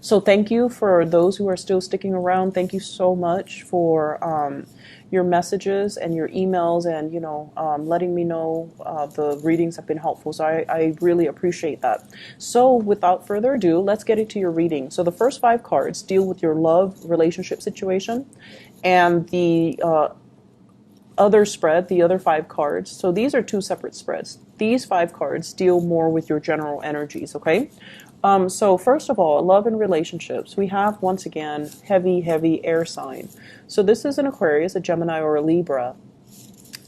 So thank you for those who are still sticking around. Thank you so much for your messages and your emails, and letting me know the readings have been helpful. So I really appreciate that. So without further ado, let's get into your reading. So the first 5 cards deal with your love relationship situation, and the other spread, the other 5 cards. So these are 2 separate spreads. These 5 cards deal more with your general energies, okay? So first of all, love and relationships. We have, once again, heavy air sign. So this is an Aquarius, a Gemini, or a Libra.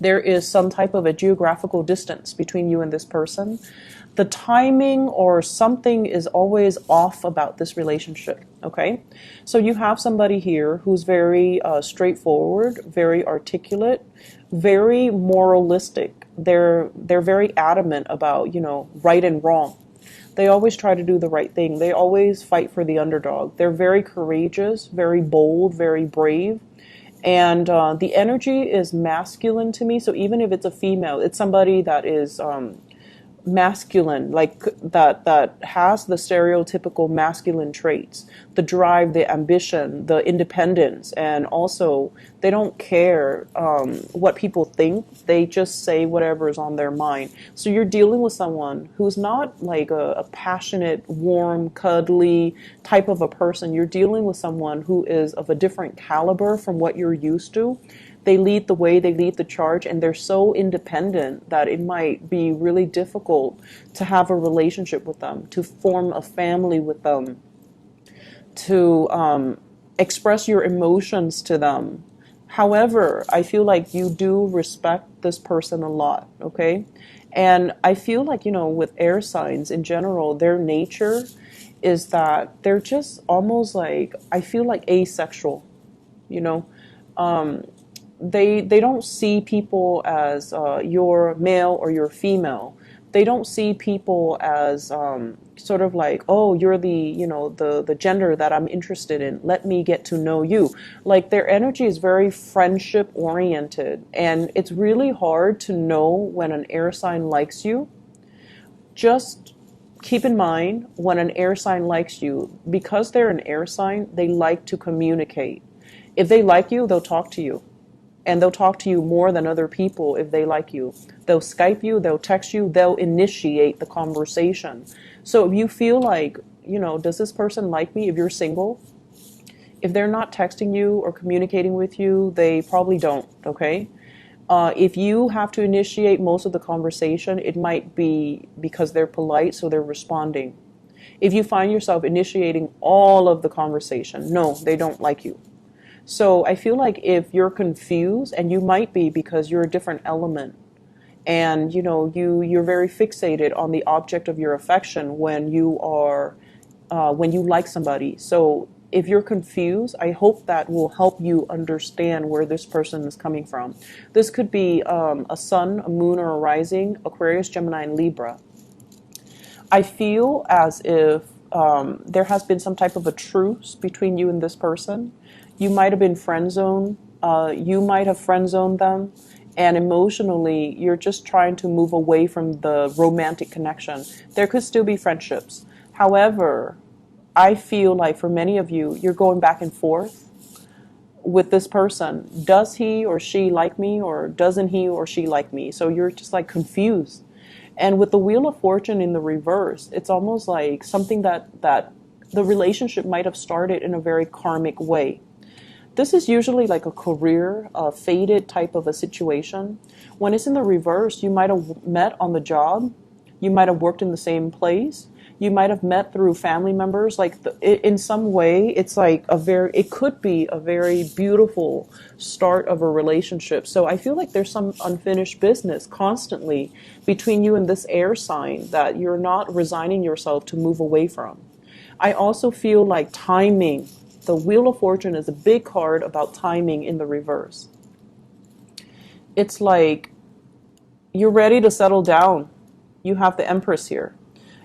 There is some type of a geographical distance between you and this person. The timing or something is always off about this relationship, okay? So you have somebody here who's very straightforward, very articulate, very moralistic. They're very adamant about, right and wrong. They always try to do the right thing. They always fight for the underdog. They're very courageous, very bold, very brave. And the energy is masculine to me. So even if it's a female, it's somebody that is masculine, like that has the stereotypical masculine traits, the drive, the ambition, the independence, and also they don't care what people think. They just say whatever is on their mind. So you're dealing with someone who's not like a passionate, warm, cuddly type of a person. You're dealing with someone who is of a different caliber from what you're used to. They lead the way, they lead the charge, and they're so independent that it might be really difficult to have a relationship with them, to form a family with them, to express your emotions to them. However, I feel like you do respect this person a lot, okay? And I feel like, with air signs in general, their nature is that they're just almost like, I feel like asexual, you know? They don't see people as you're male or you're female. They don't see people as sort of like, oh, you're the gender that I'm interested in. Let me get to know you. Like their energy is very friendship oriented, and it's really hard to know when an air sign likes you. Just keep in mind, when an air sign likes you, because they're an air sign, they like to communicate. If they like you, they'll talk to you. And they'll talk to you more than other people if they like you. They'll Skype you, they'll text you, they'll initiate the conversation. So if you feel like, does this person like me? If you're single, if they're not texting you or communicating with you, they probably don't, okay? If you have to initiate most of the conversation, it might be because they're polite, so they're responding. If you find yourself initiating all of the conversation, no, they don't like you. So I feel like if you're confused, and you might be because you're a different element, and you're very fixated on the object of your affection when you like somebody. So if you're confused, I hope that will help you understand where this person is coming from. This could be a sun, a moon, or a rising, Aquarius, Gemini, and Libra. I feel as if there has been some type of a truce between you and this person. You might have been friend zoned. You might have friend zoned them. And emotionally, you're just trying to move away from the romantic connection. There could still be friendships. However, I feel like for many of you, you're going back and forth with this person. Does he or she like me, or doesn't he or she like me? So you're just like confused. And with the Wheel of Fortune in the reverse, it's almost like something that the relationship might have started in a very karmic way. This is usually like a career, fated type of a situation. When it's in the reverse, you might have met on the job. You might have worked in the same place. You might have met through family members. Like in some way, it's like it could be a very beautiful start of a relationship. So I feel like there's some unfinished business constantly between you and this air sign that you're not resigning yourself to move away from. I also feel like timing. The Wheel of Fortune is a big card about timing in the reverse. It's like you're ready to settle down. You have the Empress here.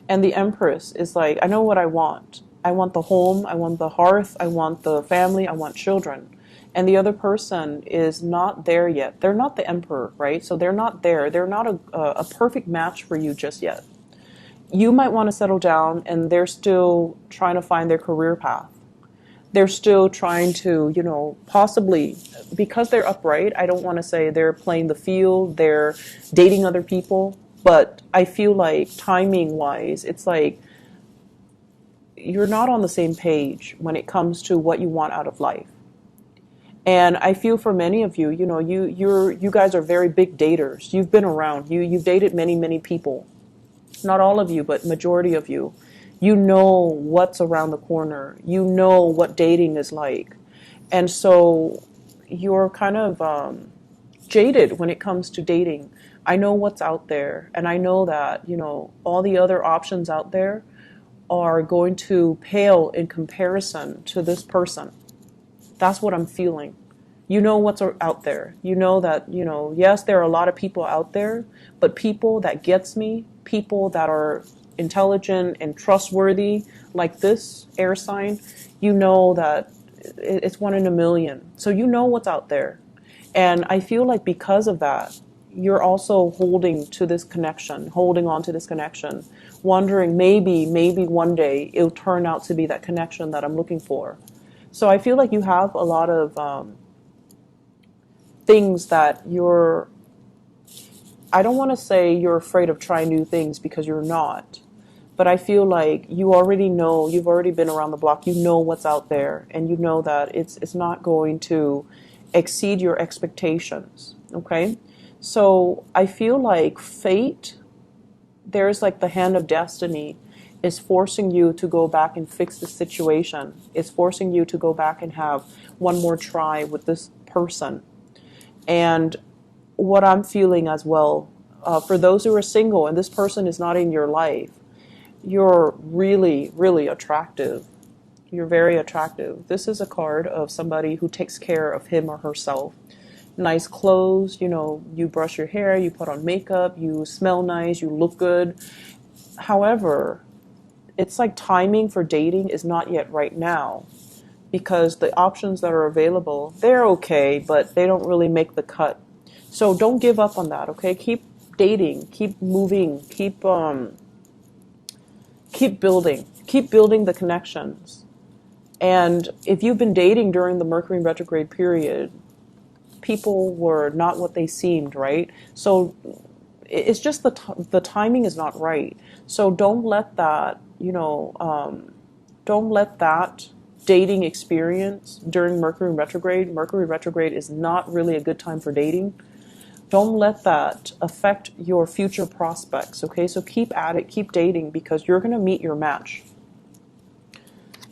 And the Empress is like, I know what I want. I want the home, I want the hearth, I want the family, I want children. And the other person is not there yet. They're not the Emperor, right? So they're not there. They're not a perfect match for you just yet. you might want to settle down, and they're still trying to find their career path. They're still trying to, possibly, because they're upright, I don't want to say they're playing the field, they're dating other people, but I feel like timing wise, it's like you're not on the same page when it comes to what you want out of life. And I feel for many of you, you guys are very big daters. You've been around. You've dated many, many people. Not all of you, but majority of you. You know what's around the corner. You know what dating is like. And so you're kind of jaded when it comes to dating. I know what's out there, and I know that, all the other options out there are going to pale in comparison to this person. That's what I'm feeling. You know what's out there. You know that, yes, there are a lot of people out there, but people that gets me, people that are intelligent and trustworthy, like this air sign, you know that it's one in a million. So you know what's out there. And I feel like because of that, you're also holding on to this connection, wondering maybe one day it'll turn out to be that connection that I'm looking for. So I feel like you have a lot of things that I don't want to say you're afraid of trying new things, because you're not. But I feel like you already know, you've already been around the block, you know what's out there, and you know that it's not going to exceed your expectations, okay? So I feel like fate, there's like the hand of destiny, is forcing you to go back and fix the situation. It's forcing you to go back and have one more try with this person. And what I'm feeling as well, for those who are single and this person is not in your life, you're really, really attractive. You're very attractive. This is a card of somebody who takes care of him or herself. Nice clothes, you brush your hair, you put on makeup, you smell nice, you look good. However, it's like timing for dating is not yet right now, because the options that are available, they're okay, but they don't really make the cut. So don't give up on that, okay? Keep dating, keep moving, keep building the connections. And if you've been dating during the Mercury retrograde period, people were not what they seemed, right? So it's just the timing is not right. So don't let that, don't let that dating experience during Mercury retrograde. Mercury retrograde is not really a good time for dating. Don't let that affect your future prospects, okay? So keep at it, keep dating, because you're going to meet your match.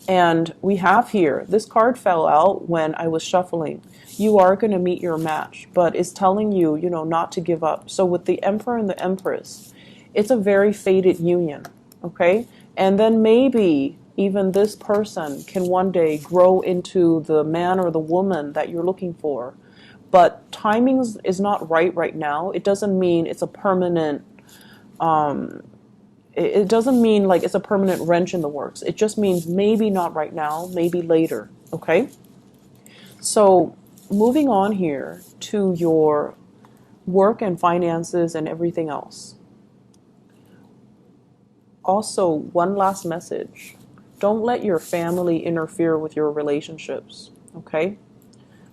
And we have here, this card fell out when I was shuffling. You are going to meet your match, but it's telling you, not to give up. So with the Emperor and the Empress, it's a very fated union, okay? And then maybe even this person can one day grow into the man or the woman that you're looking for. But timing is not right now. It doesn't mean it's a permanent, it doesn't mean like it's a permanent wrench in the works. It just means maybe not right now, maybe later, okay? So moving on here to your work and finances and everything else. Also, one last message. Don't let your family interfere with your relationships, okay?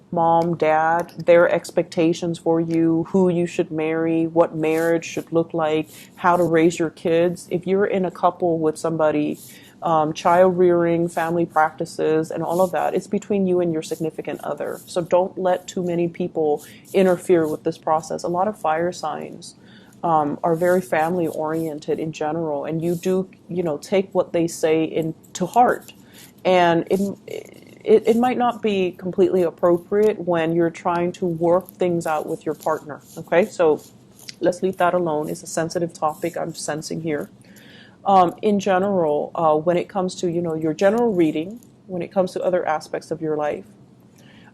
Mom, dad, their expectations for you, who you should marry, what marriage should look like, how to raise your kids. If you're in a couple with somebody, child rearing, family practices, and all of that, it's between you and your significant other. So don't let too many people interfere with this process. A lot of fire signs are very family oriented in general, and you do, take what they say into heart. And it might not be completely appropriate when you're trying to work things out with your partner, okay? So let's leave that alone. It's a sensitive topic I'm sensing here. In general, when it comes to, your general reading, when it comes to other aspects of your life,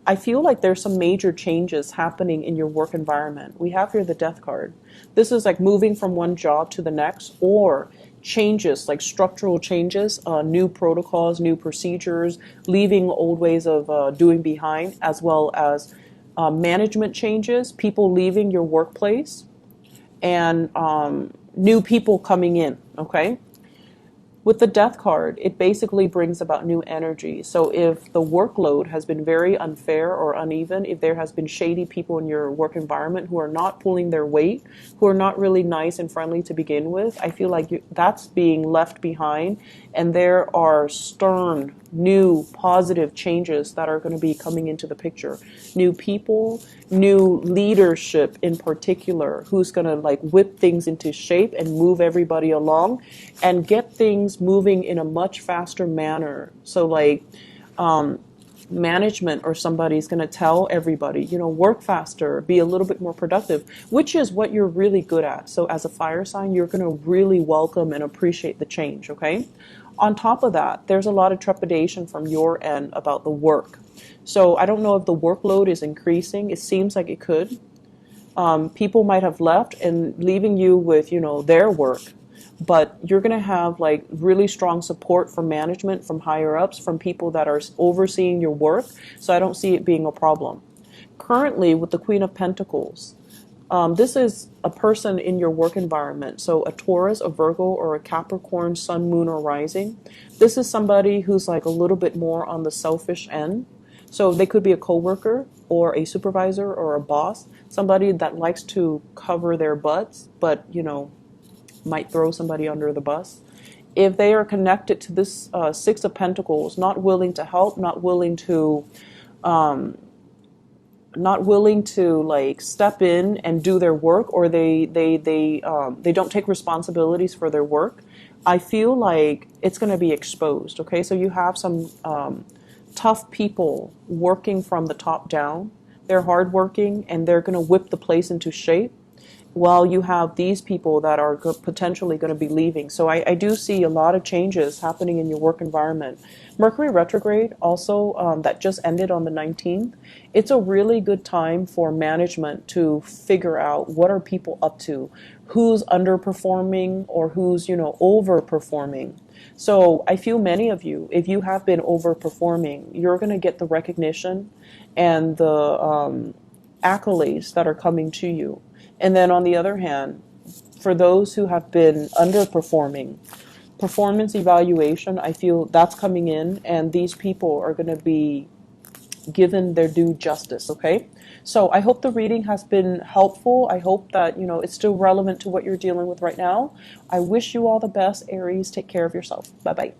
I feel like there's some major changes happening in your work environment. We have here the Death card. This is like moving from one job to the next, or changes, like structural changes, new protocols, new procedures, leaving old ways of doing behind, as well as management changes, people leaving your workplace, and new people coming in, okay? With the death card, it basically brings about new energy. So if the workload has been very unfair or uneven, if there has been shady people in your work environment who are not pulling their weight, who are not really nice and friendly to begin with, I feel like that's being left behind. And there are stern, new, positive changes that are going to be coming into the picture. New people, new leadership in particular, who's going to like whip things into shape and move everybody along and get things moving in a much faster manner. So like management or somebody's going to tell everybody, you know, work faster, be a little bit more productive, which is what you're really good at. So as a fire sign, you're going to really welcome and appreciate the change, okay? On top of that, there's a lot of trepidation from your end about the work. So I don't know if the workload is increasing. It seems like it could. People might have left and leaving you with, you know, their work, but you're going to have like really strong support from management, from higher ups, from people that are overseeing your work. So I don't see it being a problem. Currently, with the Queen of Pentacles, this is a person in your work environment. So a Taurus, a Virgo, or a Capricorn, Sun, Moon, or Rising. This is somebody who's like a little bit more on the selfish end. So they could be a coworker or a supervisor or a boss, somebody that likes to cover their butts, but, you know, might throw somebody under the bus. If they are connected to this Six of Pentacles, not willing to help, not willing to like step in and do their work, or they don't take responsibilities for their work, I feel like it's going to be exposed. Okay, so you have some tough people working from the top down. They're hardworking and they're going to whip the place into shape, while you have these people that are potentially going to be leaving. So I do see a lot of changes happening in your work environment. Mercury retrograde also, that just ended on the 19th. It's a really good time for management to figure out what are people up to, who's underperforming or who's, you know, overperforming. So I feel many of you, if you have been overperforming, you're going to get the recognition and the accolades that are coming to you. And then on the other hand, for those who have been underperforming, performance evaluation, I feel that's coming in, and these people are going to be given their due justice, okay? So I hope the reading has been helpful. I hope that, you know, it's still relevant to what you're dealing with right now. I wish you all the best, Aries. Take care of yourself. Bye-bye.